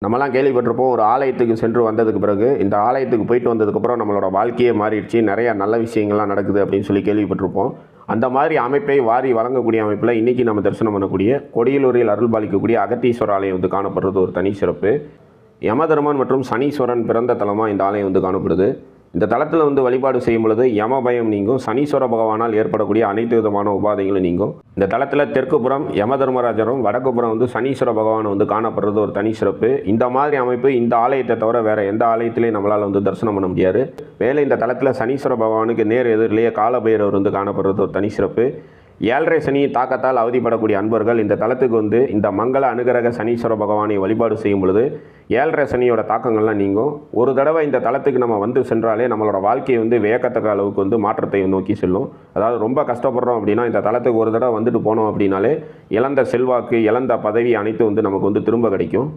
நம்மலாம் கேள்விப்பட்டிருப்போம். ஒரு ஆலயத்துக்கு சென்று வந்ததுக்கு பிறகு, இந்த ஆலயத்துக்கு போயிட்டு வந்ததுக்கப்புறம் நம்மளோட வாழ்க்கையே மாறிடுச்சு. நெறைய நல்ல விஷயங்கள்லாம் நடக்குது அப்படின்னு சொல்லி கேள்விப்பட்டிருப்போம். அந்த மாதிரி அமைப்பை வாரி வழங்கக்கூடிய அமைப்பில இன்னைக்கு நம்ம தரிசனம் பண்ணக்கூடிய கொடியலூரில் அருள்பாலிக்கக்கூடிய அகத்தீஸ்வரர் ஆலயம் வந்து காணப்படுறது ஒரு தனி சிறப்பு. யமதர்மன் மற்றும் சனீஸ்வரன் பிறந்த தலமா இந்த ஆலயம் வந்து காணப்படுது. இந்த தலத்தில் வந்து வழிபாடு செய்யும் பொழுது யம பயம் நீங்கும், சனீஸ்வர பகவானால் ஏற்படக்கூடிய அனைத்து விதமான உபாதைகளும் நீங்கும். இந்த தலத்தில் தெற்கு புறம் யமதர்மராஜரும், வடக்கு புறம் வந்து சனீஸ்வர பகவான் வந்து காணப்படுறது ஒரு தனி சிறப்பு. இந்த மாதிரி அமைப்பு இந்த ஆலயத்தை தவிர வேற எந்த ஆலயத்திலையும் நம்மளால் வந்து தரிசனம் பண்ண முடியாது. மேலே இந்த தலத்தில் சனீஸ்வர பகவானுக்கு நேர் எதிரிலேயே காலபைரவர் வந்து காணப்படுறது ஒரு தனி சிறப்பு. 7.5 சனி தாக்கத்தால் அவதிப்படக்கூடிய அன்பர்கள் இந்த தலத்துக்கு வந்து இந்த மங்கள அனுகிரக சனீஸ்வர பகவானை வழிபாடு செய்யும் பொழுது 7.5 சனியோட தாக்கங்கள்லாம் நீங்கும். ஒரு தடவை இந்த தலத்துக்கு நம்ம வந்து சென்றாலே நம்மளோட வாழ்க்கையை வந்து வியக்கத்தக்க அளவுக்கு வந்து மாற்றத்தை நோக்கி செல்லும். அதாவது ரொம்ப கஷ்டப்படுறோம் அப்படின்னா இந்த தலத்துக்கு ஒரு தடவை வந்துட்டு போனோம் அப்படின்னாலே இழந்த செல்வாக்கு, இழந்த பதவி அனைத்தும் வந்து நமக்கு வந்து திரும்ப கிடைக்கும்.